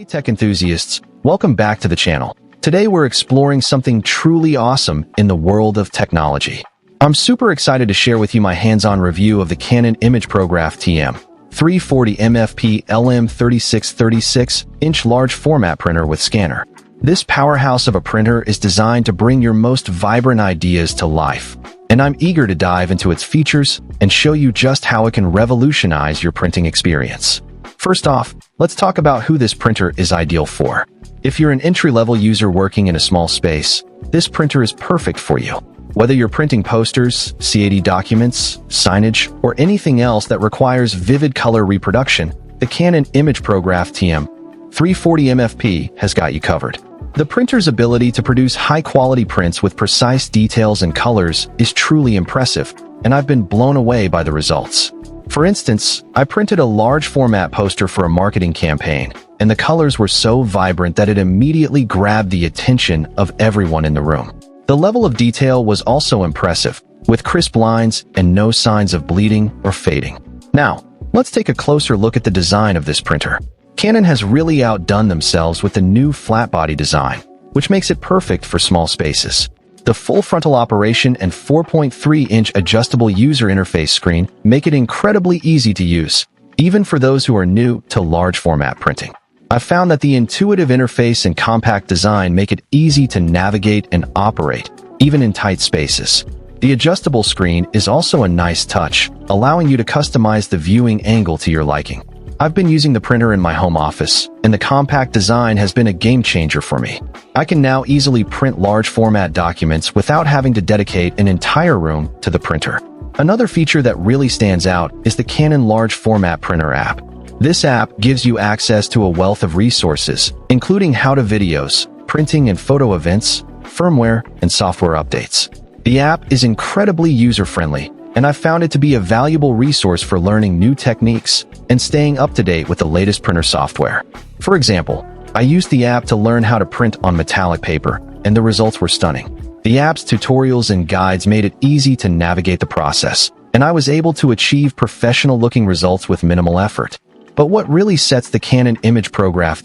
Hey tech enthusiasts, welcome back to the channel. Today we're exploring something truly awesome in the world of technology. I'm super excited to share with you my hands-on review of the Canon imagePROGRAF TM-340 MFP Lm36 36-inch large format printer with scanner. This powerhouse of a printer is designed to bring your most vibrant ideas to life, and I'm eager to dive into its features and show you just how it can revolutionize your printing experience. First off, let's talk about who this printer is ideal for. If you're an entry-level user working in a small space, this printer is perfect for you. Whether you're printing posters, CAD documents, signage, or anything else that requires vivid color reproduction, the Canon imagePROGRAF TM-340 MFP has got you covered. The printer's ability to produce high-quality prints with precise details and colors is truly impressive, and I've been blown away by the results. For instance, I printed a large format poster for a marketing campaign, and the colors were so vibrant that it immediately grabbed the attention of everyone in the room. The level of detail was also impressive, with crisp lines and no signs of bleeding or fading. Now, let's take a closer look at the design of this printer. Canon has really outdone themselves with the new flat body design, which makes it perfect for small spaces. The full-frontal operation and 4.3-inch adjustable user interface screen make it incredibly easy to use, even for those who are new to large format printing. I've found that the intuitive interface and compact design make it easy to navigate and operate, even in tight spaces. The adjustable screen is also a nice touch, allowing you to customize the viewing angle to your liking. I've been using the printer in my home office, and the compact design has been a game changer for me. I can now easily print large format documents without having to dedicate an entire room to the printer. Another feature that really stands out is the Canon Large Format Printer app. This app gives you access to a wealth of resources, including how-to videos, printing and photo events, firmware, and software updates. The app is incredibly user-friendly, and I've found it to be a valuable resource for learning new techniques and staying up to date with the latest printer software. For example, I used the app to learn how to print on metallic paper, and the results were stunning. The app's tutorials and guides made it easy to navigate the process, and I was able to achieve professional-looking results with minimal effort. But what really sets the Canon imagePROGRAF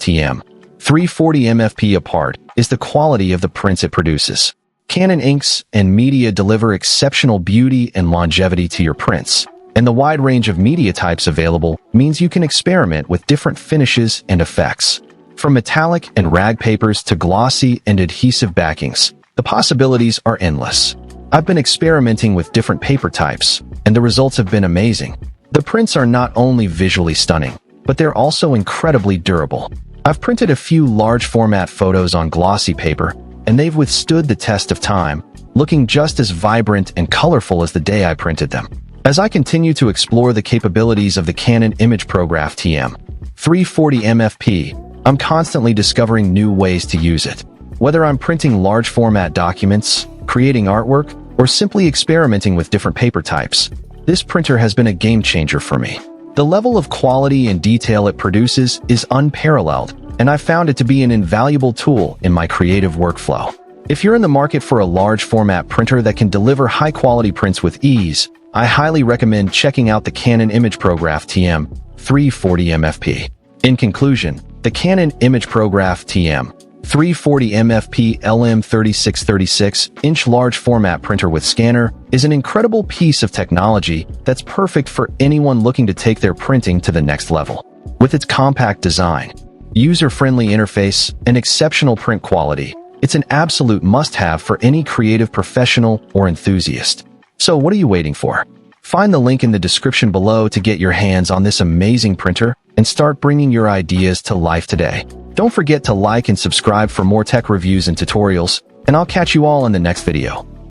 TM-340 MFP apart is the quality of the prints it produces. Canon inks and media deliver exceptional beauty and longevity to your prints, and the wide range of media types available means you can experiment with different finishes and effects. From metallic and rag papers to glossy and adhesive backings, the possibilities are endless. I've been experimenting with different paper types, and the results have been amazing. The prints are not only visually stunning, but they're also incredibly durable. I've printed a few large format photos on glossy paper, and they've withstood the test of time, looking just as vibrant and colorful as the day I printed them. As I continue to explore the capabilities of the Canon imagePROGRAF TM-340 MFP, I'm constantly discovering new ways to use it. Whether I'm printing large format documents, creating artwork, or simply experimenting with different paper types, this printer has been a game changer for me. The level of quality and detail it produces is unparalleled, and I've found it to be an invaluable tool in my creative workflow. If you're in the market for a large format printer that can deliver high-quality prints with ease, I highly recommend checking out the Canon imagePROGRAF TM-340 MFP. In conclusion, the Canon imagePROGRAF TM-340 MFP Lm36 36-inch large format printer with scanner is an incredible piece of technology that's perfect for anyone looking to take their printing to the next level. With its compact design, user-friendly interface, and exceptional print quality, it's an absolute must-have for any creative professional or enthusiast. So what are you waiting for? Find the link in the description below to get your hands on this amazing printer and start bringing your ideas to life today. Don't forget to like and subscribe for more tech reviews and tutorials, and I'll catch you all in the next video.